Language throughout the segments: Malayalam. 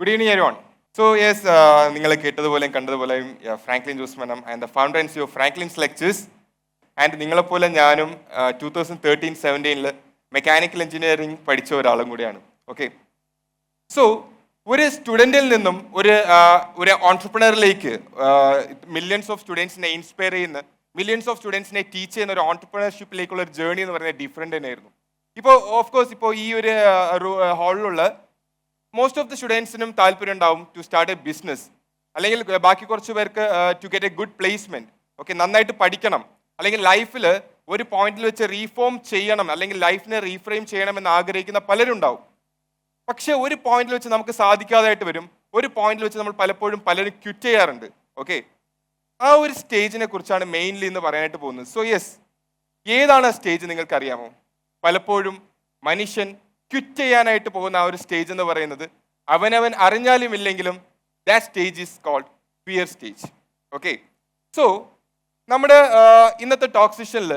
Good evening, everyone. So yes, നിങ്ങൾ കേട്ടതുപോലെയും കണ്ടതുപോലെയും ഫ്രാങ്ക്ലിൻ ജോസ് മെനം and the founder and CEO of Franklin's lectures and നിങ്ങളെപ്പോലെ ഞാനും 2013-17 മെക്കാനിക്കൽ എഞ്ചിനീയറിംഗ് പഠിച്ച ഒരാളും കൂടിയാണ്. ഓക്കെ, സോ ഒരു സ്റ്റുഡൻറ്റിൽ നിന്നും ഒരു ഓൺടർപ്രണറിലേക്ക് മില്യൺസ് ഓഫ് സ്റ്റുഡൻസിനെ ഇൻസ്പയർ ചെയ്യുന്ന, മില്യൺസ് ഓഫ് സ്റ്റുഡൻസിനെ ടീച്ച് ചെയ്യുന്ന ഒരു ഓൺടർപ്രണർഷിപ്പിലേക്കുള്ള ഒരു ജേർണി എന്ന് പറയുന്നത് ഡിഫറെൻ്റ് തന്നെയായിരുന്നു. ഇപ്പോൾ ഓഫ് കോഴ്സ് ഇപ്പോൾ ഈ ഒരു ഹാളിലുള്ള മോസ്റ്റ് ഓഫ് ദി സ്റ്റുഡൻസിനും താല്പര്യം ഉണ്ടാവും ടു സ്റ്റാർട്ട് എ ബിസിനസ്, അല്ലെങ്കിൽ ബാക്കി കുറച്ച് പേർക്ക് to get a good placement. Okay, നന്നായിട്ട് പഠിക്കണം, അല്ലെങ്കിൽ ലൈഫിൽ ഒരു പോയിന്റിൽ വെച്ച് റീഫോം ചെയ്യണം, അല്ലെങ്കിൽ ലൈഫിനെ റീഫ്രെയിം ചെയ്യണം എന്ന് ആഗ്രഹിക്കുന്ന പലരും ഉണ്ടാവും. പക്ഷെ ഒരു പോയിന്റിൽ വെച്ച് നമുക്ക് സാധിക്കാതായിട്ട് വരും. ഒരു പോയിന്റിൽ വെച്ച് നമ്മൾ പലരും ക്വിറ്റ് ചെയ്യാറുണ്ട്. ഓക്കെ, ആ ഒരു സ്റ്റേജിനെ കുറിച്ചാണ് മെയിൻലി ഇന്ന് പറയാനായിട്ട് പോകുന്നത്. സോ യെസ്, ഏതാണ് ആ സ്റ്റേജ് നിങ്ങൾക്ക് അറിയാമോ? പലപ്പോഴും മനുഷ്യൻ ക്വിറ്റ് ചെയ്യാനായിട്ട് പോകുന്ന ആ ഒരു സ്റ്റേജ് എന്ന് പറയുന്നത് അവനവൻ അറിഞ്ഞാലും ഇല്ലെങ്കിലും that stage is called fear stage. Okay, so നമ്മുടെ ഇന്നത്തെ ടോക്ക് സെഷനിൽ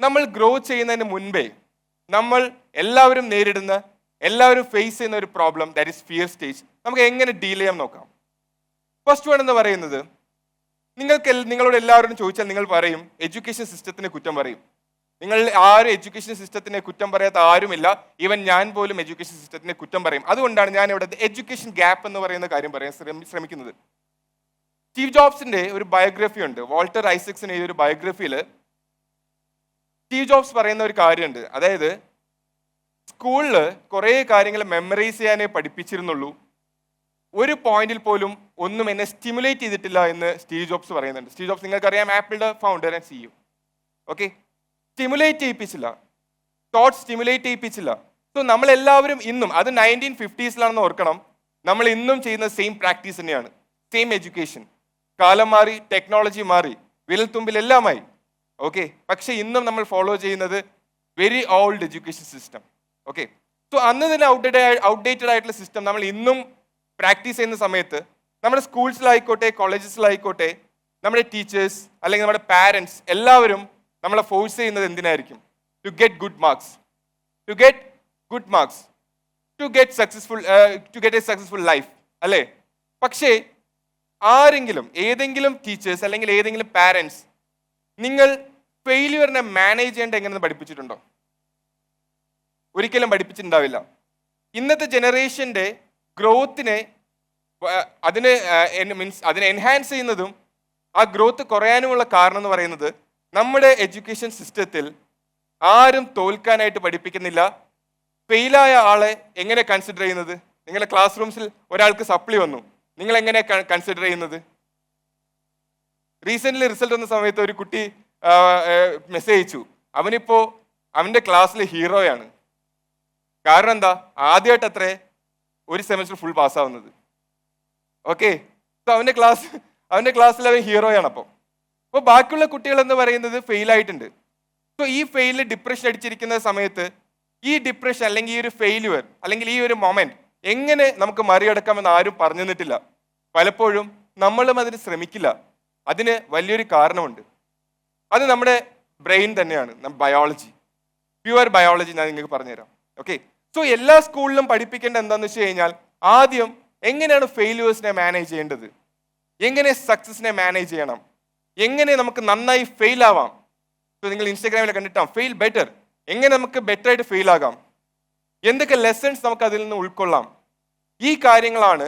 നമ്മൾ ഗ്രോ ചെയ്യുന്നതിന് മുൻപേ നമ്മൾ എല്ലാവരും നേരിടുന്ന, എല്ലാവരും ഫേസ് ചെയ്യുന്ന ഒരു problem, that is fear stage. നമുക്ക് എങ്ങനെ ഡീൽ ചെയ്യാൻ നോക്കാം. ഫസ്റ്റ് വൺ എന്ന് പറയുന്നത്, നിങ്ങളോട് എല്ലാവരോടും ചോദിച്ചാൽ നിങ്ങൾ പറയും എഡ്യൂക്കേഷൻ സിസ്റ്റത്തിനെ കുറ്റം പറയും. നിങ്ങൾ ആരും എഡ്യൂക്കേഷൻ സിസ്റ്റത്തിനെ കുറ്റം പറയാത്ത ആരുമില്ല. ഈവൻ ഞാൻ പോലും എഡ്യൂക്കേഷൻ സിസ്റ്റത്തിനെ കുറ്റം പറയും. അതുകൊണ്ടാണ് ഞാൻ ഇവിടെ എഡ്യൂക്കേഷൻ ഗ്യാപ്പ് എന്ന് പറയുന്ന കാര്യം പറയാൻ ശ്രമിക്കുന്നത്. സ്റ്റീവ് ജോബ്സിന്റെ ഒരു ബയോഗ്രഫി ഉണ്ട്. വാൾട്ടർ ഐസക്സൺ എഴുതിയ ഒരു ബയോഗ്രഫിയിൽ സ്റ്റീവ് ജോബ്സ് പറയുന്ന ഒരു കാര്യമുണ്ട്. അതായത് സ്കൂളിൽ കുറേ കാര്യങ്ങൾ മെമ്മറൈസ് ചെയ്യാനേ പഠിപ്പിച്ചിരുന്നുള്ളൂ, ഒരു പോയിന്റിൽ പോലും ഒന്നും എന്നെ സ്റ്റിമുലേറ്റ് ചെയ്തിട്ടില്ല എന്ന് സ്റ്റീവ് ജോബ്സ് പറയുന്നുണ്ട്. സ്റ്റീവ് ജോബ്സ് നിങ്ങൾക്കറിയാം, ആപ്പിളിന്റെ founder and CEO. Okay, stimulate ചെയ്യിപ്പിച്ചില്ല, തോട്ട് സ്റ്റിമുലേറ്റ് ചെയ്യിപ്പിച്ചില്ല. സോ നമ്മളെല്ലാവരും ഇന്നും, അത് 1950s ഓർക്കണം, നമ്മൾ ഇന്നും ചെയ്യുന്ന സെയിം പ്രാക്ടീസ് തന്നെയാണ്, സെയിം എഡ്യൂക്കേഷൻ. കാലം മാറി, ടെക്നോളജി മാറി, വിരൽത്തുമ്പിലെല്ലാമായി. ഓക്കെ, പക്ഷെ ഇന്നും നമ്മൾ ഫോളോ ചെയ്യുന്നത് very old education system. Okay, so അന്ന് തന്നെ ഔട്ട്ഡേറ്റഡ് ആയിട്ടുള്ള സിസ്റ്റം നമ്മൾ ഇന്നും പ്രാക്ടീസ് ചെയ്യുന്ന സമയത്ത് നമ്മുടെ സ്കൂൾസിലായിക്കോട്ടെ, കോളേജസിലായിക്കോട്ടെ, നമ്മുടെ ടീച്ചേഴ്സ് അല്ലെങ്കിൽ നമ്മുടെ പാരൻസ് എല്ലാവരും നമ്മളെ ഫോഴ്സ് ചെയ്യുന്നത് എന്തിനായിരിക്കും? To get good marks, to get a successful life, അല്ലേ? പക്ഷേ ആരെങ്കിലും, ഏതെങ്കിലും ടീച്ചേഴ്സ് അല്ലെങ്കിൽ ഏതെങ്കിലും പാരൻസ് നിങ്ങൾ ഫെയിലിയറിനെ മാനേജ് ചെയ്യേണ്ട എങ്ങനെയെന്ന് പഠിപ്പിച്ചിട്ടുണ്ടോ? ഒരിക്കലും പഠിപ്പിച്ചിട്ടുണ്ടാവില്ല. ഇന്നത്തെ ജനറേഷന്റെ ഗ്രോത്തിനെ അതിനെ എൻഹാൻസ് ചെയ്യുന്നതും ആ ഗ്രോത്ത് കുറയാനുമുള്ള കാരണം എന്ന് പറയുന്നത് നമ്മുടെ എഡ്യൂക്കേഷൻ സിസ്റ്റത്തിൽ ആരും തോൽക്കാനായിട്ട് പഠിപ്പിക്കുന്നില്ല. ഫെയിലായ ആളെ എങ്ങനെ കൺസിഡർ ചെയ്യുന്നത്? നിങ്ങളുടെ ക്ലാസ് റൂംസിൽ ഒരാൾക്ക് സപ്ലി വന്നു, നിങ്ങൾ എങ്ങനെ കൺസിഡർ ചെയ്യുന്നത്? റീസെന്റ് റിസൾട്ട് വന്ന സമയത്ത് ഒരു കുട്ടി മെസ്സേജ് അയച്ചു, അവന്റെ ക്ലാസ്സിൽ ഹീറോയാണ്. കാരണം എന്താ? ആദ്യമായിട്ട് അത്രേ ഒരു സെമസ്റ്റർ ഫുൾ പാസ്സാവുന്നത്. ഓക്കെ, സോ അവന്റെ ക്ലാസ്സിൽ അവൻ ഹീറോയാണ്. അപ്പോൾ ബാക്കിയുള്ള കുട്ടികൾ എന്ന് പറയുന്നത് ഫെയിൽ ആയിട്ടുണ്ട്. സോ ഈ ഫെയിലിൽ ഡിപ്രഷൻ അടിച്ചിരിക്കുന്ന സമയത്ത് ഈ ഡിപ്രഷൻ അല്ലെങ്കിൽ ഈ ഒരു ഫെയിലുവർ അല്ലെങ്കിൽ ഈ ഒരു മൊമെന്റ് എങ്ങനെ നമുക്ക് മറികടക്കാമെന്ന് ആരും പറഞ്ഞു തന്നിട്ടില്ല. പലപ്പോഴും നമ്മളും അതിന് ശ്രമിക്കില്ല. അതിന് വലിയൊരു കാരണമുണ്ട്. അത് നമ്മുടെ ബ്രെയിൻ തന്നെയാണ്, ബയോളജി, പ്യുവർ ബയോളജി. ഞാൻ നിങ്ങൾക്ക് പറഞ്ഞുതരാം. ഓക്കെ, സോ എല്ലാ സ്കൂളിലും പഠിപ്പിക്കേണ്ട എന്താണെന്ന് വെച്ച് കഴിഞ്ഞാൽ ആദ്യം എങ്ങനെയാണ് ഫെയിലുവേഴ്സിനെ മാനേജ് ചെയ്യേണ്ടത്, എങ്ങനെ സക്സസിനെ മാനേജ് ചെയ്യണം, എങ്ങനെ നമുക്ക് നന്നായി ഫെയിൽ ആവാം. സോ നിങ്ങൾ ഇൻസ്റ്റാഗ്രാമിൽ കണ്ടിട്ടാം ഫെയിൽ ബെറ്റർ, എങ്ങനെ നമുക്ക് ബെറ്റർ ആയിട്ട് ഫെയിൽ ആകാം, എന്തൊക്കെ ലെസൺസ് നമുക്ക് അതിൽ നിന്ന് ഉൾക്കൊള്ളാം. ഈ കാര്യങ്ങളാണ്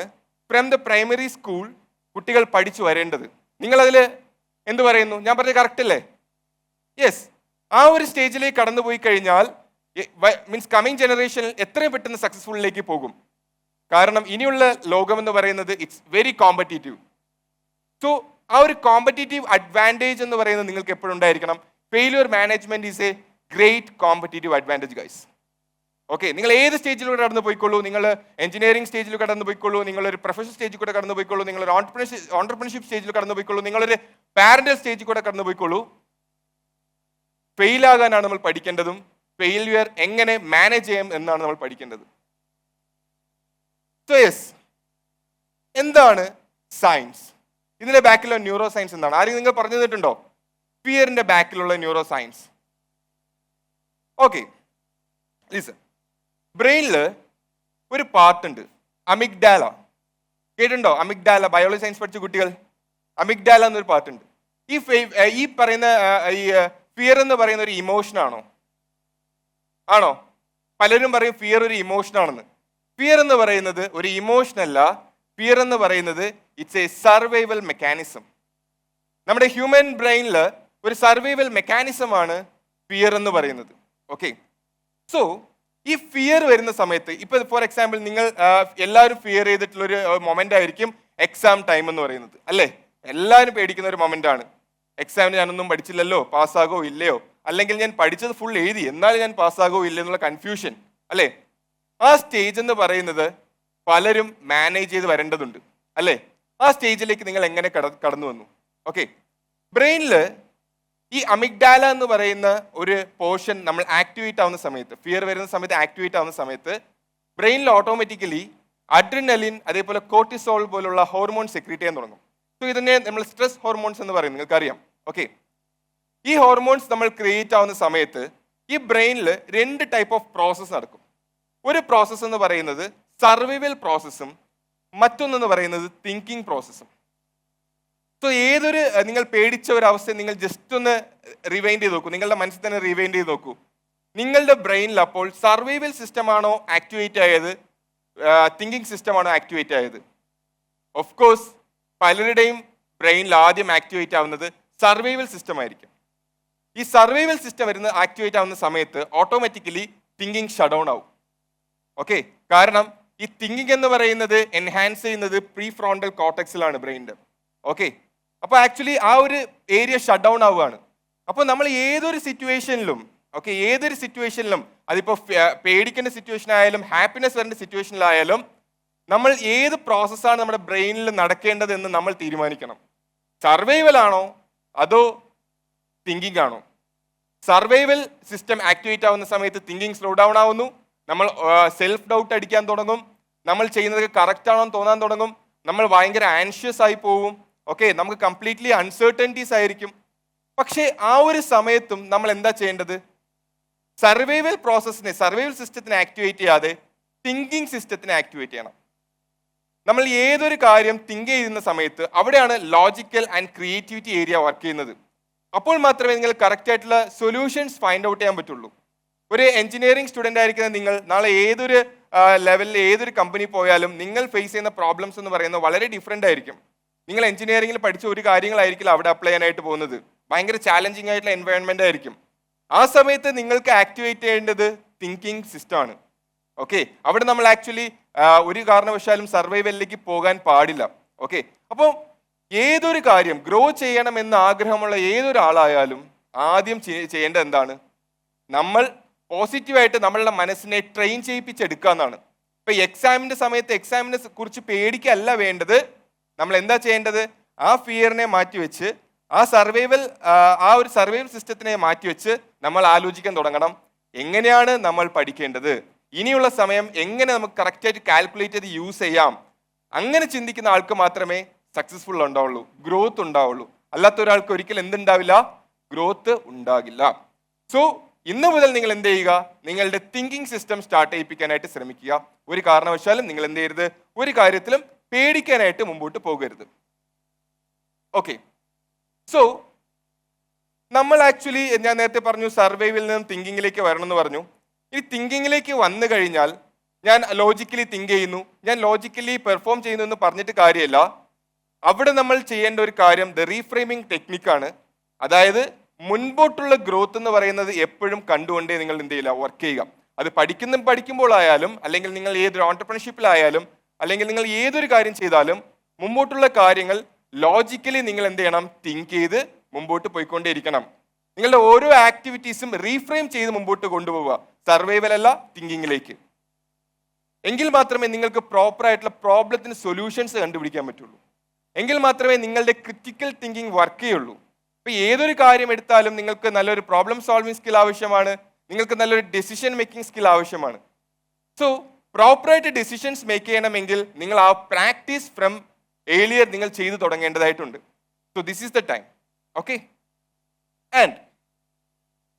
ഫ്രം ദ പ്രൈമറി സ്കൂൾ കുട്ടികൾ പഠിച്ചു വരേണ്ടത്. നിങ്ങളതിൽ എന്ത് പറയുന്നു? ഞാൻ പറഞ്ഞത് കറക്റ്റ് അല്ലേ? യെസ്, ആ ഒരു സ്റ്റേജിലേക്ക് കടന്നുപോയി കഴിഞ്ഞാൽ മീൻസ് കമ്മിങ് ജനറേഷനിൽ എത്രയും പെട്ടെന്ന് സക്സസ്ഫുള്ളിലേക്ക് പോകും. കാരണം ഇനിയുള്ള ലോകം എന്ന് പറയുന്നത് ഇറ്റ്സ് വെരി കോമ്പറ്റീറ്റീവ്. സോ ആ ഒരു കോമ്പറ്റീറ്റീവ് അഡ്വാൻറ്റേജ് എന്ന് പറയുന്നത് നിങ്ങൾക്ക് എപ്പോഴും ഉണ്ടായിരിക്കണം. Failure management is A great competitive advantage guys. Okay, നിങ്ങൾ ഏത് സ്റ്റേജിലൂടെ കടന്നു പോയിക്കോളൂ, നിങ്ങൾ എഞ്ചിനീയറിംഗ് സ്റ്റേജിൽ കടന്നു പോയിക്കോളൂ, നിങ്ങളൊരു പ്രൊഫഷണൽ സ്റ്റേജിൽ കൂടെ കടന്നു പോയിക്കോളൂ, നിങ്ങളൊരു ഓൺടർപ്രണർഷിപ്പ് സ്റ്റേജിൽ കടന്നു പോയിക്കോളൂ, നിങ്ങളൊരു പാരന്റൽ സ്റ്റേജിൽ കൂടെ കടന്നു പോയിക്കോളൂ. ഫെയിലാകാനാണ് നമ്മൾ പഠിക്കേണ്ടതും ഫെയിലിയർ എങ്ങനെ മാനേജ് ചെയ്യാം എന്നാണ് നമ്മൾ പഠിക്കേണ്ടത്. സോ യെസ്, എന്താണ് സയൻസ്? ഇതിന്റെ ബാക്കിലുള്ള ന്യൂറോ സയൻസ് എന്താണ്? ആരെങ്കിലും നിങ്ങൾ പറഞ്ഞു തന്നിട്ടുണ്ടോ ഫിയറിന്റെ ബാക്കിലുള്ള ന്യൂറോ സയൻസ്? Okay, listen. ബ്രെയിനിൽ ഒരു പാർട്ട് ഉണ്ട്, അമിഗ്ഡാല. കേട്ടിട്ടുണ്ടോ? അമിഗ്ഡാല, ബയോളജി സയൻസ് പഠിച്ച കുട്ടികൾ, അമിഗ്ഡാല എന്നൊരു പാർട്ട് ഉണ്ട്. ഈ പറയുന്ന ഈ ഫിയർ എന്ന് പറയുന്ന ഒരു ഇമോഷൻ ആണോ? ആണോ? പലരും പറയും ഫിയർ ഒരു ഇമോഷൻ ആണെന്ന്. ഫിയർ എന്ന് പറയുന്നത് ഒരു ഇമോഷൻ അല്ല. ഫിയർ എന്ന് പറയുന്നത് ഇറ്റ്സ് എ സർവൈവൽ മെക്കാനിസം. നമ്മുടെ ഹ്യൂമൻ ബ്രെയിനിൽ ഒരു സർവൈവൽ മെക്കാനിസം ആണ് ഫിയർ എന്ന് പറയുന്നത്. ഓക്കെ, സോ ഈ ഫിയർ വരുന്ന സമയത്ത്, ഇപ്പൊ ഫോർ എക്സാമ്പിൾ നിങ്ങൾ എല്ലാവരും ഫിയർ ചെയ്തിട്ടുള്ളൊരു മൊമെന്റ് ആയിരിക്കും എക്സാം ടൈം എന്ന് പറയുന്നത്, അല്ലേ? എല്ലാവരും പേടിക്കുന്ന ഒരു മൊമെന്റ് ആണ്. എക്സാമിന് ഞാനൊന്നും പഠിച്ചില്ലല്ലോ, പാസ്സാകോ ഇല്ലയോ, അല്ലെങ്കിൽ ഞാൻ പഠിച്ചത് ഫുൾ എഴുതി എന്നാലും ഞാൻ പാസ്സാകോ ഇല്ല എന്നുള്ള കൺഫ്യൂഷൻ, അല്ലേ? ആ സ്റ്റേജ് എന്ന് പറയുന്നത് പലരും മാനേജ് ചെയ്ത് വരേണ്ടതുണ്ട്, അല്ലേ? ആ സ്റ്റേജിലേക്ക് നിങ്ങൾ എങ്ങനെ കടന്നു വന്നു? ഓക്കെ, ബ്രെയിനിൽ ഈ അമിഗ്ഡാല എന്ന് പറയുന്ന ഒരു പോർഷൻ നമ്മൾ ആക്ടിവേറ്റ് ആവുന്ന സമയത്ത്, ഫിയർ വരുന്ന സമയത്ത് ആക്ടിവേറ്റ് ആവുന്ന സമയത്ത് ബ്രെയിനിൽ ഓട്ടോമാറ്റിക്കലി അഡ്രിനലിൻ അതേപോലെ കോർട്ടിസോൾ പോലുള്ള ഹോർമോൺ സെക്രീറ്റ് ചെയ്യാൻ തുടങ്ങും. സോ ഇതിനെ നമ്മൾ സ്ട്രെസ് ഹോർമോൺസ് എന്ന് പറയും, നിങ്ങൾക്കറിയാം. ഓക്കെ, ഈ ഹോർമോൺസ് നമ്മൾ ക്രിയേറ്റ് ആവുന്ന സമയത്ത് ഈ ബ്രെയിനിൽ 2 ടൈപ്പ് ഓഫ് പ്രോസസ്സ് നടക്കും. ഒരു പ്രോസസ്സ് എന്ന് പറയുന്നത് സർവൈവൽ പ്രോസസ്സും മറ്റൊന്നെന്ന് പറയുന്നത് തിങ്കിങ് പ്രോസസ്സും. സോ ഏതൊരു നിങ്ങൾ പേടിച്ച ഒരു അവസ്ഥ നിങ്ങൾ ജസ്റ്റ് ഒന്ന് റിവൈൻഡ് ചെയ്ത് നോക്കൂ, നിങ്ങളുടെ മനസ്സിൽ തന്നെ റിവൈൻഡ് ചെയ്ത് നോക്കൂ. നിങ്ങളുടെ ബ്രെയിനിൽ അപ്പോൾ സർവൈവൽ സിസ്റ്റം ആണോ ആക്ടിവേറ്റ് ആയത്, തിങ്കിങ് സിസ്റ്റം ആണോ ആക്ടിവേറ്റ് ആയത്? ഓഫ് കോഴ്സ് പലരുടെയും ബ്രെയിനിൽ ആദ്യം ആക്ടിവേറ്റ് ആവുന്നത് സർവൈവൽ സിസ്റ്റം ആയിരിക്കും. ഈ സർവൈവൽ സിസ്റ്റം വരുന്ന ആക്ടിവേറ്റ് ആവുന്ന സമയത്ത് ഓട്ടോമാറ്റിക്കലി തിങ്കിങ് ഷട്ട് ഡൗൺ ആവും. ഓക്കെ, കാരണം ഈ തിങ്കിങ് എന്ന് പറയുന്നത് എൻഹാൻസ് ചെയ്യുന്നത് പ്രീ ഫ്രോണ്ടൽ കോർട്ടക്സിലാണ് ബ്രെയിനിന്റെ. ഓക്കെ, അപ്പോൾ ആക്ച്വലി ആ ഒരു ഏരിയ ഷട്ട് ഡൗൺ ആവുകയാണ്. അപ്പോൾ നമ്മൾ ഏതൊരു സിറ്റുവേഷനിലും, ഓക്കെ, ഏതൊരു സിറ്റുവേഷനിലും അതിപ്പോൾ പേടിക്കേണ്ട സിറ്റുവേഷൻ ആയാലും ഹാപ്പിനെസ് വരേണ്ട സിറ്റുവേഷനിലായാലും നമ്മൾ ഏത് പ്രോസസ്സാണ് നമ്മുടെ ബ്രെയിനിൽ നടക്കേണ്ടത് എന്ന് നമ്മൾ തീരുമാനിക്കണം. സർവൈവൽ ആണോ അതോ തിങ്കിങ് ആണോ? സർവൈവൽ സിസ്റ്റം ആക്ടിവേറ്റ് ആവുന്ന സമയത്ത് തിങ്കിങ് സ്ലോ ഡൗൺ ആവുന്നു, നമ്മൾ സെൽഫ് ഡൗട്ട് അടിക്കാൻ തുടങ്ങും, നമ്മൾ ചെയ്യുന്നത് കറക്റ്റ് ആണോ എന്ന് തോന്നാൻ തുടങ്ങും, നമ്മൾ ഭയങ്കര ആൻഷ്യസ് ആയി പോവും. ഓക്കെ, നമുക്ക് കംപ്ലീറ്റ്ലി അൺസർട്ടനിറ്റീസ് ആയിരിക്കും. പക്ഷേ ആ ഒരു സമയത്തും നമ്മൾ എന്താ ചെയ്യേണ്ടത്? സർവൈവൽ പ്രോസസ്സിനെ, സർവൈവൽ സിസ്റ്റത്തിനെ ആക്ടിവേറ്റ് ചെയ്യാതെ തിങ്കിങ് സിസ്റ്റത്തിനെ ആക്ടിവേറ്റ് ചെയ്യണം. നമ്മൾ ഏതൊരു കാര്യം തിങ്ക് ചെയ്യുന്ന സമയത്ത് അവിടെയാണ് logical and creativity area work ചെയ്യുന്നത്. അപ്പോൾ മാത്രമേ നിങ്ങൾ കറക്റ്റ് ആയിട്ടുള്ള സൊല്യൂഷൻസ് ഫൈൻഡ് ഔട്ട് ചെയ്യാൻ പറ്റുള്ളൂ. ഒരു എഞ്ചിനീയറിംഗ് സ്റ്റുഡൻ്റ് ആയിരിക്കുന്ന നിങ്ങൾ നാളെ ഏതൊരു ലെവലിൽ ഏതൊരു കമ്പനി പോയാലും നിങ്ങൾ ഫേസ് ചെയ്യുന്ന പ്രോബ്ലംസ് എന്ന് പറയുന്നത് വളരെ ഡിഫറെൻ്റ് ആയിരിക്കും. നിങ്ങൾ എഞ്ചിനീയറിംഗിൽ പഠിച്ച ഒരു കാര്യങ്ങളായിരിക്കില്ല അവിടെ അപ്ലൈ ചെയ്യാനായിട്ട് പോകുന്നത്. ഭയങ്കര ചാലഞ്ചിങ് ആയിട്ടുള്ള എൻവയോൺമെൻ്റ് ആയിരിക്കും. ആ സമയത്ത് നിങ്ങൾക്ക് ആക്ടിവേറ്റ് ചെയ്യേണ്ടത് തിങ്കിങ് സിസ്റ്റമാണ്. ഓക്കെ, അവിടെ നമ്മൾ ആക്ച്വലി ഒരു കാരണവശാലും സർവൈവലിലേക്ക് പോകാൻ പാടില്ല. ഓക്കെ, അപ്പോൾ ഏതൊരു കാര്യം ഗ്രോ ചെയ്യണമെന്ന് ആഗ്രഹമുള്ള ഏതൊരാളായാലും ആദ്യം ചെയ്യേണ്ടത് എന്താണ്? നമ്മൾ പോസിറ്റീവായിട്ട് നമ്മളുടെ മനസ്സിനെ ട്രെയിൻ ചെയ്യിപ്പിച്ചെടുക്കുക എന്നാണ്. ഇപ്പൊ എക്സാമിന്റെ സമയത്ത് എക്സാമിനെ കുറിച്ച് പേടിക്കല്ല വേണ്ടത്. നമ്മൾ എന്താ ചെയ്യേണ്ടത്? ആ ഫിയറിനെ മാറ്റിവെച്ച് ആ ഒരു സർവൈവൽ സിസ്റ്റത്തിനെ മാറ്റിവെച്ച് നമ്മൾ ആലോചിക്കാൻ തുടങ്ങണം. എങ്ങനെയാണ് നമ്മൾ പഠിക്കേണ്ടത്, ഇനിയുള്ള സമയം എങ്ങനെ നമുക്ക് കറക്റ്റായിട്ട് കാൽക്കുലേറ്റ് ചെയ്ത് യൂസ് ചെയ്യാം. അങ്ങനെ ചിന്തിക്കുന്ന ആൾക്ക് മാത്രമേ സക്സസ്ഫുൾ ഉണ്ടാവുള്ളൂ, ഗ്രോത്ത് ഉണ്ടാവുള്ളൂ. അല്ലാത്ത ഒരാൾക്ക് ഒരിക്കലും എന്തുണ്ടാവില്ല? ഗ്രോത്ത് ഉണ്ടാകില്ല. സോ ഇന്ന് മുതൽ നിങ്ങൾ എന്ത് ചെയ്യുക? നിങ്ങളുടെ തിങ്കിങ് സിസ്റ്റം സ്റ്റാർട്ട് ചെയ്യിപ്പിക്കാനായിട്ട് ശ്രമിക്കുക. ഒരു കാരണവശാലും നിങ്ങൾ എന്ത് ചെയ്യരുത്? ഒരു കാര്യത്തിലും പേടിക്കാനായിട്ട് മുമ്പോട്ട് പോകരുത്. ഓക്കെ, സോ നമ്മൾ ആക്ച്വലി ഞാൻ നേരത്തെ പറഞ്ഞു സർവൈവിൽ നിന്നും തിങ്കിങ്ങിലേക്ക് വരണം എന്ന് പറഞ്ഞു. ഈ തിങ്കിങ്ങിലേക്ക് വന്നു കഴിഞ്ഞാൽ ഞാൻ ലോജിക്കലി തിങ്ക് ചെയ്യുന്നു, ഞാൻ ലോജിക്കലി പെർഫോം ചെയ്യുന്നു എന്ന് പറഞ്ഞിട്ട് കാര്യമല്ല. അവിടെ നമ്മൾ ചെയ്യേണ്ട ഒരു കാര്യം ദ റീഫ്രെയിമിംഗ് ടെക്നിക്കാണ്. അതായത് മുൻപോട്ടുള്ള ഗ്രോത്ത് എന്ന് പറയുന്നത് എപ്പോഴും കണ്ടുകൊണ്ടേ നിങ്ങൾ എന്ത് ചെയ്യില്ല, വർക്ക് ചെയ്യുക. അത് പഠിക്കുമ്പോഴായാലും അല്ലെങ്കിൽ നിങ്ങൾ ഏതൊരു ഓൺടർപ്രണർഷിപ്പിലായാലും അല്ലെങ്കിൽ നിങ്ങൾ ഏതൊരു കാര്യം ചെയ്താലും മുമ്പോട്ടുള്ള കാര്യങ്ങൾ ലോജിക്കലി നിങ്ങൾ എന്ത് ചെയ്യണം? തിങ്ക് ചെയ്ത് മുമ്പോട്ട് പോയിക്കൊണ്ടേയിരിക്കണം. നിങ്ങളുടെ ഓരോ ആക്ടിവിറ്റീസും റീഫ്രെയിം ചെയ്ത് മുമ്പോട്ട് കൊണ്ടുപോവുക, സർവൈവൽ അല്ല തിങ്കിങ്ങിലേക്ക്. എങ്കിൽ മാത്രമേ നിങ്ങൾക്ക് പ്രോപ്പർ ആയിട്ടുള്ള പ്രോബ്ലത്തിന് സൊല്യൂഷൻസ് കണ്ടുപിടിക്കാൻ പറ്റുള്ളൂ. എങ്കിൽ മാത്രമേ നിങ്ങളുടെ ക്രിറ്റിക്കൽ തിങ്കിങ് വർക്ക് ചെയ്യുള്ളൂ. ഇപ്പൊ ഏതൊരു കാര്യം എടുത്താലും നിങ്ങൾക്ക് നല്ലൊരു പ്രോബ്ലം സോൾവിങ് സ്കിൽ ആവശ്യമാണ്, നിങ്ങൾക്ക് നല്ലൊരു ഡെസിഷൻ മേക്കിംഗ് സ്കിൽ ആവശ്യമാണ്. സോ പ്രോപ്പറായിട്ട് ഡെസിഷൻസ് മേക്ക് ചെയ്യണമെങ്കിൽ നിങ്ങൾ ആ പ്രാക്ടീസ് ഫ്രം ഏർലിയർ നിങ്ങൾ ചെയ്തു തുടങ്ങേണ്ടതായിട്ടുണ്ട്. So this is the time. Okay, and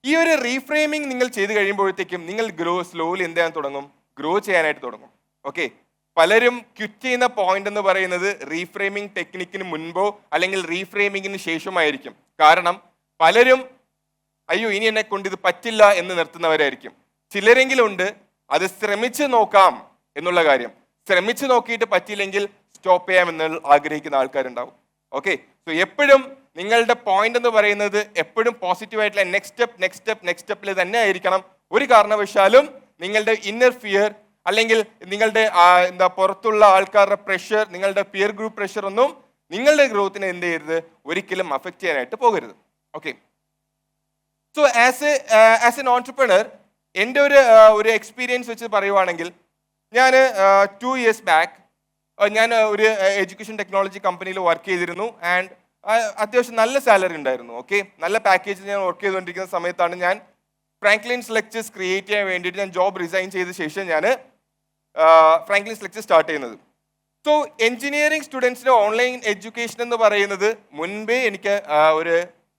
ഈ ഒരു റീഫ്രെയിമിംഗ് നിങ്ങൾ ചെയ്ത് കഴിയുമ്പോഴത്തേക്കും നിങ്ങൾ സ്ലോലി എന്ത് ചെയ്യാൻ തുടങ്ങും? ഗ്രോ ചെയ്യാനായിട്ട് തുടങ്ങും. ഓക്കെ, പലരും ക്വിറ്റ് ചെയ്യുന്ന പോയിന്റ് എന്ന് പറയുന്നത് റീഫ്രെയിമിംഗ് ടെക്നിക്കിന് മുൻപോ അല്ലെങ്കിൽ റീഫ്രെയിമിങ്ങിന് ശേഷമായിരിക്കും. കാരണം പലരും അയ്യോ ഇനി എന്നെ കൊണ്ട് ഇത് പറ്റില്ല എന്ന് നിർത്തുന്നവരായിരിക്കും. ചിലരെങ്കിലും ഉണ്ട് അത് ശ്രമിച്ചു നോക്കാം എന്നുള്ള കാര്യം, ശ്രമിച്ചു നോക്കിയിട്ട് പറ്റിയില്ലെങ്കിൽ സ്റ്റോപ്പ് ചെയ്യാമെന്ന് ആഗ്രഹിക്കുന്ന ആൾക്കാരുണ്ടാവും. ഓക്കെ, സോ എപ്പോഴും നിങ്ങളുടെ പോയിന്റ് എന്ന് പറയുന്നത് എപ്പോഴും പോസിറ്റീവായിട്ടുള്ള നെക്സ്റ്റ് സ്റ്റെപ്പിൽ തന്നെ ആയിരിക്കണം. ഒരു കാരണവശാലും നിങ്ങളുടെ ഇന്നർ ഫിയർ അല്ലെങ്കിൽ നിങ്ങളുടെ പുറത്തുള്ള ആൾക്കാരുടെ പ്രഷർ, നിങ്ങളുടെ പിയർ ഗ്രൂപ്പ് പ്രഷർ ഒന്നും നിങ്ങളുടെ ഗ്രോത്തിനെ എന്ത് ചെയ്യരുത്, ഒരിക്കലും അഫക്റ്റ് ചെയ്യാനായിട്ട് പോകരുത്. Okay, so as an entrepreneur എൻ്റെ ഒരു എക്സ്പീരിയൻസ് വെച്ച് പറയുവാണെങ്കിൽ, ഞാൻ 2 years ബാക്ക് ഞാൻ ഒരു എഡ്യൂക്കേഷൻ ടെക്നോളജി കമ്പനിയിൽ വർക്ക് ചെയ്തിരുന്നു. ആൻഡ് അത്യാവശ്യം നല്ല സാലറി ഉണ്ടായിരുന്നു. ഓക്കെ, നല്ല പാക്കേജിൽ ഞാൻ വർക്ക് ചെയ്തുകൊണ്ടിരിക്കുന്ന സമയത്താണ് ഞാൻ ഫ്രാങ്ക്ലിൻസ് ലെക്ചേഴ്സ് ക്രിയേറ്റ് ചെയ്യാൻ വേണ്ടിയിട്ട് ഞാൻ ജോബ് റിസൈൻ ചെയ്ത ശേഷം ഞാൻ ഫ്രാങ്ക്ലിൻസ് ലെക്ചേഴ്സ് സ്റ്റാർട്ട് ചെയ്യുന്നത്. സോ എഞ്ചിനീയറിംഗ് സ്റ്റുഡൻസിന് ഓൺലൈൻ എഡ്യൂക്കേഷൻ എന്ന് പറയുന്നത് മുൻപേ എനിക്ക്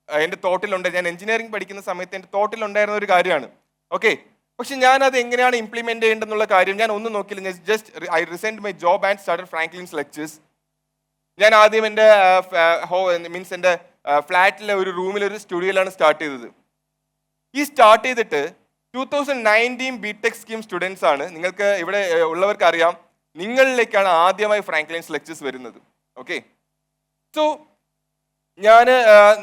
എൻ്റെ തോട്ടിലുണ്ട്. ഞാൻ എഞ്ചിനീയറിംഗ് പഠിക്കുന്ന സമയത്ത് എൻ്റെ തോട്ടിലുണ്ടായിരുന്ന ഒരു കാര്യമാണ്. ഓക്കെ, പക്ഷെ ഞാൻ അത് എങ്ങനെയാണ് ഇംപ്ലിമെന്റ് ചെയ്യേണ്ടെന്നുള്ള കാര്യം ഞാൻ ഒന്നും നോക്കിയില്ല. ഞാൻ just I resigned my job and started Franklin's lectures. ഞാൻ ആദ്യം എൻ്റെ എൻ്റെ ഫ്ലാറ്റിലെ ഒരു റൂമിൽ ഒരു സ്റ്റുഡിയോയിലാണ് സ്റ്റാർട്ട് ചെയ്തത്. ഈ സ്റ്റാർട്ട് ചെയ്തിട്ട് 2019 ബിടെക് സ്കീം സ്റ്റുഡൻസ് ആണ്. നിങ്ങൾക്ക് ഇവിടെ ഉള്ളവർക്ക് അറിയാം, നിങ്ങളിലേക്കാണ് ആദ്യമായി ഫ്രാങ്ക്ലിൻസ് ലെക്ചേഴ്സ് വരുന്നത്. ഓക്കെ, സോ ഞാൻ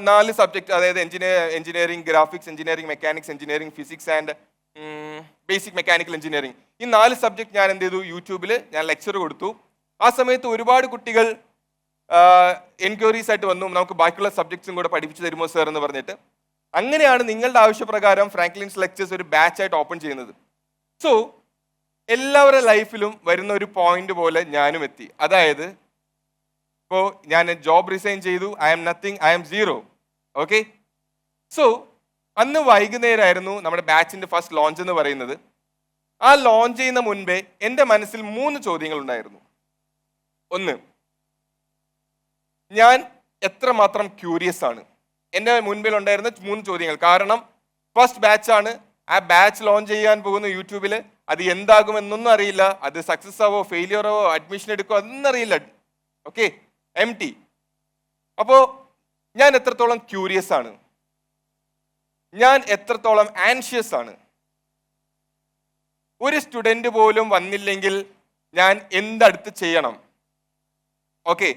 4 സബ്ജക്ട്, അതായത് engineering, graphics engineering, mechanics engineering, physics and basic mechanical engineering, ഈ 4 സബ്ജക്ട് ഞാൻ എന്ത് ചെയ്തു, യൂട്യൂബിൽ ഞാൻ ലെക്ചർ കൊടുത്തു. ആ സമയത്ത് ഒരുപാട് കുട്ടികൾ എൻക്വയറീസ് ആയിട്ട് വന്നു, നമുക്ക് ബാക്കിയുള്ള സബ്ജക്ട്സും കൂടെ പഠിപ്പിച്ചു തരുമോ സാർ എന്ന് പറഞ്ഞിട്ട്. അങ്ങനെയാണ് നിങ്ങളുടെ ആവശ്യപ്രകാരം ഫ്രാങ്ക്ലിൻസ് ലെക്ചേഴ്സ് ഒരു ബാച്ച് ആയിട്ട് ഓപ്പൺ ചെയ്യുന്നത്. സോ എല്ലാവരുടെ ലൈഫിലും വരുന്ന ഒരു പോയിന്റ് പോലെ ഞാനും എത്തി. അതായത് ഇപ്പോൾ ഞാൻ ജോബ് റിസൈൻ ചെയ്തു, I am nothing, I am zero. Okay, so അന്ന് വൈകുന്നേരമായിരുന്നു നമ്മുടെ ബാച്ചിന്റെ ഫസ്റ്റ് ലോഞ്ച് എന്ന് പറയുന്നത്. ആ ലോഞ്ച് ചെയ്യുന്ന മുൻപേ എൻ്റെ മനസ്സിൽ 3 ചോദ്യങ്ങൾ ഉണ്ടായിരുന്നു. ഒന്ന്, ഞാൻ എത്രമാത്രം ക്യൂരിയസ് ആണ്. എൻ്റെ മുൻപിൽ ഉണ്ടായിരുന്ന 3 ചോദ്യങ്ങൾ. കാരണം ഫസ്റ്റ് ബാച്ചാണ്, ആ ബാച്ച് ലോഞ്ച് ചെയ്യാൻ പോകുന്ന യൂട്യൂബിൽ, അത് എന്താകുമെന്നൊന്നും അറിയില്ല, അത് സക്സസ് ആവോ ഫെയിലിയറോ അഡ്മിഷൻ എടുക്കോ അതൊന്നും അറിയില്ല. Okay, empty. അപ്പോൾ ഞാൻ എത്രത്തോളം ക്യൂരിയസ് ആണ്, ഞാൻ എത്രത്തോളം ആൻഷ്യസ് ആണ്. ഒരു സ്റ്റുഡൻറ് പോലും വന്നില്ലെങ്കിൽ ഞാൻ എന്തടുത്ത് ചെയ്യണം. ഓക്കെ,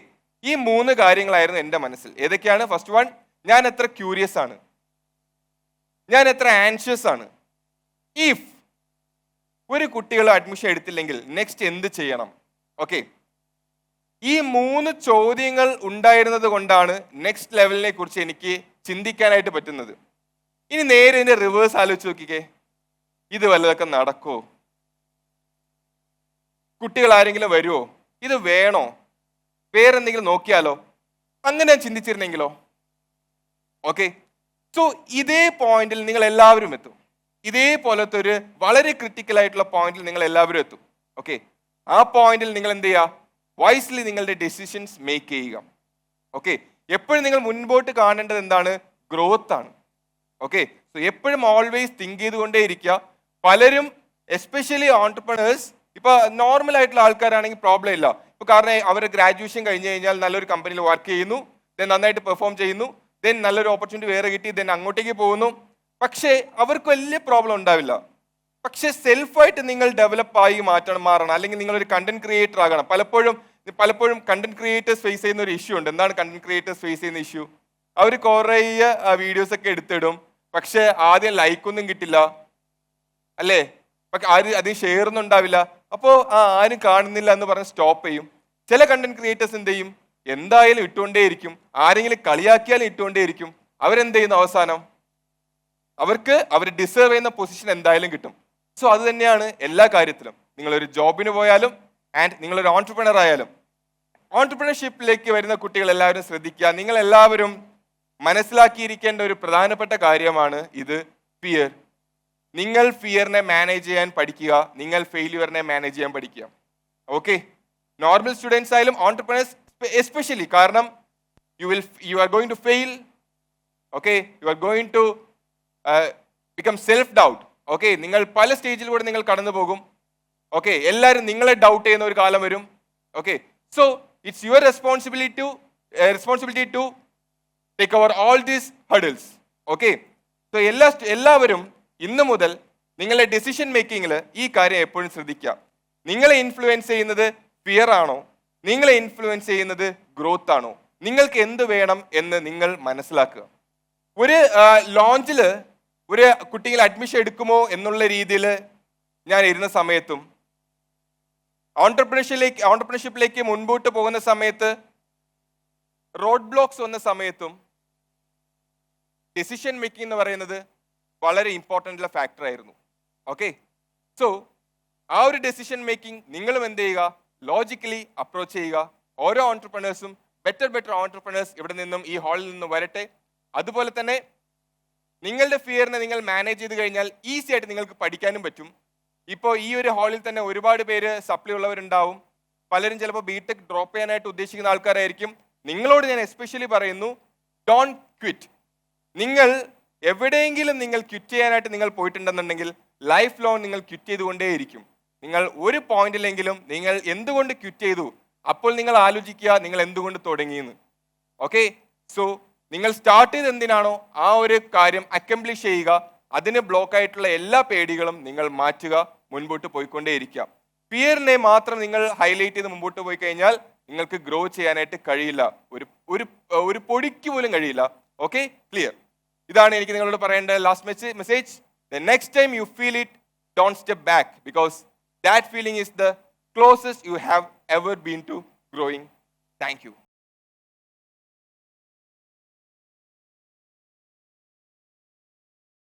ഈ 3 കാര്യങ്ങളായിരുന്നു എൻ്റെ മനസ്സിൽ. ഏതൊക്കെയാണ്? ഫസ്റ്റ് വൺ, ഞാൻ എത്ര ക്യൂരിയസ് ആണ്, ഞാൻ എത്ര ആൻഷ്യസ് ആണ്, ഇഫ് ഒരു കുട്ടികൾ അഡ്മിഷൻ എടുത്തില്ലെങ്കിൽ നെക്സ്റ്റ് എന്ത് ചെയ്യണം. ഓക്കെ, ഈ 3 ചോദ്യങ്ങൾ ഉണ്ടായിരുന്നത് കൊണ്ടാണ് നെക്സ്റ്റ് ലെവലിനെ കുറിച്ച് എനിക്ക് ചിന്തിക്കാനായിട്ട് പറ്റുന്നത്. ഇനി നേരെ ഇതിന്റെ റിവേഴ്സ് ആലോചിച്ച് നോക്കിക്കേ, ഇത് വല്ലതൊക്കെ നടക്കോ, കുട്ടികൾ ആരെങ്കിലും വരുമോ, ഇത് വേണോ, വേറെന്തെങ്കിലും നോക്കിയാലോ, അങ്ങനെ ചിന്തിച്ചിരുന്നെങ്കിലോ. ഓക്കെ, സോ ഇതേ പോയിന്റിൽ നിങ്ങൾ എല്ലാവരും എത്തും. ഇതേപോലത്തെ ഒരു വളരെ ക്രിട്ടിക്കൽ ആയിട്ടുള്ള പോയിന്റിൽ നിങ്ങൾ എല്ലാവരും എത്തും. ഓക്കെ, ആ പോയിന്റിൽ നിങ്ങൾ എന്ത് ചെയ്യുക, വൈസ്ലി നിങ്ങളുടെ ഡെസിഷൻസ് മേക്ക് ചെയ്യുക. ഓക്കെ, എപ്പോഴും നിങ്ങൾ മുൻപോട്ട് കാണേണ്ടത് എന്താണ്? ഗ്രോത്ത് ആണ്. ഓക്കെ, സോ എപ്പോഴും ഓൾവേസ് തിങ്ക് ചെയ്തുകൊണ്ടേ ഇരിക്കുക. പലരും എസ്പെഷ്യലി ഓൺടർപ്രണേഴ്സ്, ഇപ്പൊ നോർമൽ ആയിട്ടുള്ള ആൾക്കാരാണെങ്കിൽ പ്രോബ്ലം ഇല്ല. ഇപ്പൊ കാരണം അവർ ഗ്രാജുവേഷൻ കഴിഞ്ഞ് കഴിഞ്ഞാൽ നല്ലൊരു കമ്പനിയിൽ വർക്ക് ചെയ്യുന്നു, ദെൻ നന്നായിട്ട് പെർഫോം ചെയ്യുന്നു, ദെൻ നല്ലൊരു ഓപ്പർച്യൂണിറ്റി വേറെ കിട്ടി, ദെൻ അങ്ങോട്ടേക്ക് പോകുന്നു. പക്ഷേ അവർക്ക് വലിയ പ്രോബ്ലം ഉണ്ടാവില്ല. പക്ഷെ സെൽഫായിട്ട് നിങ്ങൾ ഡെവലപ്പായി മാറണം, അല്ലെങ്കിൽ നിങ്ങളൊരു കണ്ടന്റ് ക്രിയേറ്റർ ആകണം. പലപ്പോഴും കണ്ടന്റ് ക്രിയേറ്റേഴ്സ് ഫേസ് ചെയ്യുന്ന ഒരു ഇഷ്യൂ ഉണ്ട്. എന്താണ് കണ്ടന്റ് ക്രിയേറ്റേഴ്സ് ഫേസ് ചെയ്യുന്ന ഇഷ്യൂ? അവർ കുറേ വീഡിയോസ് ഒക്കെ എടുത്തിടും, പക്ഷെ ആദ്യം ലൈക്കൊന്നും കിട്ടില്ല, അല്ലേ? അതിന് ഷെയർ ഒന്നും ഉണ്ടാവില്ല. അപ്പോൾ ആരും കാണുന്നില്ല എന്ന് പറഞ്ഞ് സ്റ്റോപ്പ് ചെയ്യും. ചില കണ്ടന്റ് ക്രിയേറ്റേഴ്സ് എന്ത് ചെയ്യും? എന്തായാലും ഇട്ടുകൊണ്ടേയിരിക്കും, ആരെങ്കിലും കളിയാക്കിയാലും ഇട്ടുകൊണ്ടേയിരിക്കും. അവരെന്ത് ചെയ്യുന്നു? അവസാനം അവർക്ക് അവർ ഡിസേർവ് ചെയ്യുന്ന പൊസിഷൻ എന്തായാലും കിട്ടും. സോ അത് തന്നെയാണ് എല്ലാ കാര്യത്തിലും. നിങ്ങളൊരു ജോബിന് പോയാലും ആൻഡ് നിങ്ങളൊരു ഓൺട്രപ്രണർ ആയാലും, ഓൺട്രപ്രണർഷിപ്പിലേക്ക് വരുന്ന കുട്ടികൾ എല്ലാവരും ശ്രദ്ധിക്കുക. നിങ്ങൾ എല്ലാവരും മനസ്സിലാക്കിയിരിക്കേണ്ട ഒരു പ്രധാനപ്പെട്ട കാര്യമാണ് ഇത്, ഫിയർ. നിങ്ങൾ ഫിയറിനെ മാനേജ് ചെയ്യാൻ പഠിക്കുക, നിങ്ങൾ ഫെയിലിയറിനെ മാനേജ് ചെയ്യാൻ പഠിക്കുക. ഓക്കെ, നോർമൽ സ്റ്റുഡൻസ് ആയാലും ഓൺട്രപ്രണേഴ്സ് എസ്പെഷ്യലി, കാരണം you are going to fail. Okay, you are going to become self doubt. Okay, നിങ്ങൾ പല സ്റ്റേജിലൂടെ നിങ്ങൾ കടന്നു പോകും. ഓക്കെ, എല്ലാവരും നിങ്ങളെ ഡൗട്ട് ചെയ്യുന്ന ഒരു കാലം വരും. Okay, so it's your responsibility to take over all these hurdles. Okay, so എല്ലാവരും ഇന്ന് മുതൽ നിങ്ങളുടെ ഡിസിഷൻ മേക്കിങ്ങിൽ ഈ കാര്യം എപ്പോഴും ശ്രദ്ധിക്കുക. നിങ്ങളെ ഇൻഫ്ലുവൻസ് ചെയ്യുന്നത് ഫിയർ ആണോ, നിങ്ങളെ ഇൻഫ്ലുവൻസ് ചെയ്യുന്നത് ഗ്രോത്ത് ആണോ? നിങ്ങൾക്ക് എന്ത് വേണം എന്ന് നിങ്ങൾ മനസ്സിലാക്കുക. ഒരു ലോഞ്ചിൽ ഒരു കുട്ടികൾ അഡ്മിഷൻ എടുക്കുമോ എന്നുള്ള രീതിയിൽ ഞാൻ ഇരുന്ന സമയത്തും ഓൺടർപ്രണർഷിപ്പിലേക്ക് മുൻപോട്ട് പോകുന്ന സമയത്ത് റോഡ് ബ്ലോക്സ് വന്ന സമയത്തും ഡിസിഷൻ മേക്കിംഗ് എന്ന് പറയുന്നത് വളരെ ഇമ്പോർട്ടൻ്റ് ഫാക്ടർ ആയിരുന്നു. ഓക്കെ, സോ ആ ഒരു ഡിസിഷൻ മേക്കിംഗ് നിങ്ങളും എന്ത് ചെയ്യുക, ലോജിക്കലി അപ്രോച്ച് ചെയ്യുക. ഓരോ ഓൺടർപ്രണേഴ്സും ബെറ്റർ ഓൺടർപ്രണേഴ്സ് ഇവിടെ നിന്നും ഈ ഹാളിൽ നിന്നും വരട്ടെ. അതുപോലെ തന്നെ നിങ്ങളുടെ ഫിയറിനെ നിങ്ങൾ മാനേജ് ചെയ്ത് കഴിഞ്ഞാൽ ഈസി ആയിട്ട് നിങ്ങൾക്ക് പഠിക്കാനും പറ്റും. ഇപ്പോൾ ഈ ഒരു ഹാളിൽ തന്നെ ഒരുപാട് പേര് സപ്ലി ഉള്ളവരുണ്ടാവും. പലരും ചിലപ്പോൾ ബിടെക് ഡ്രോപ്പ് ചെയ്യാനായിട്ട് ഉദ്ദേശിക്കുന്ന ആൾക്കാരായിരിക്കും. നിങ്ങളോട് ഞാൻ എസ്പെഷ്യലി പറയുന്നു, ഡോണ്ട് ക്വിറ്റ്. നിങ്ങൾ എവിടെയെങ്കിലും നിങ്ങൾ ക്വിറ്റ് ചെയ്യാനായിട്ട് നിങ്ങൾ പോയിട്ടുണ്ടെന്നുണ്ടെങ്കിൽ ലൈഫ് ലോങ് നിങ്ങൾ ക്വിറ്റ് ചെയ്തുകൊണ്ടേയിരിക്കും. നിങ്ങൾ ഒരു പോയിന്റിലെങ്കിലും നിങ്ങൾ എന്തുകൊണ്ട് ക്വിറ്റ് ചെയ്തു, അപ്പോൾ നിങ്ങൾ ആലോചിക്കുക നിങ്ങൾ എന്തുകൊണ്ട് തുടങ്ങിയെന്ന്. ഓക്കെ, സോ നിങ്ങൾ സ്റ്റാർട്ട് ചെയ്ത് എന്തിനാണോ ആ ഒരു കാര്യം അക്കംപ്ലിഷ് ചെയ്യുക. അതിന് ബ്ലോക്ക് ആയിട്ടുള്ള എല്ലാ പേടികളും നിങ്ങൾ മാറ്റുക, മുൻപോട്ട് പോയിക്കൊണ്ടേയിരിക്കുക. ഫിയറിനെ മാത്രം നിങ്ങൾ ഹൈലൈറ്റ് ചെയ്ത് മുമ്പോട്ട് പോയി കഴിഞ്ഞാൽ നിങ്ങൾക്ക് ഗ്രോ ചെയ്യാനായിട്ട് കഴിയില്ല, ഒരു പൊടിക്ക് പോലും കഴിയില്ല. Okay, clear? ഇതാണ് എനിക്ക് നിങ്ങളോട് പറയേണ്ട last message. The next time you feel it, don't step back, because that feeling is the closest you have ever been to growing. Thank you.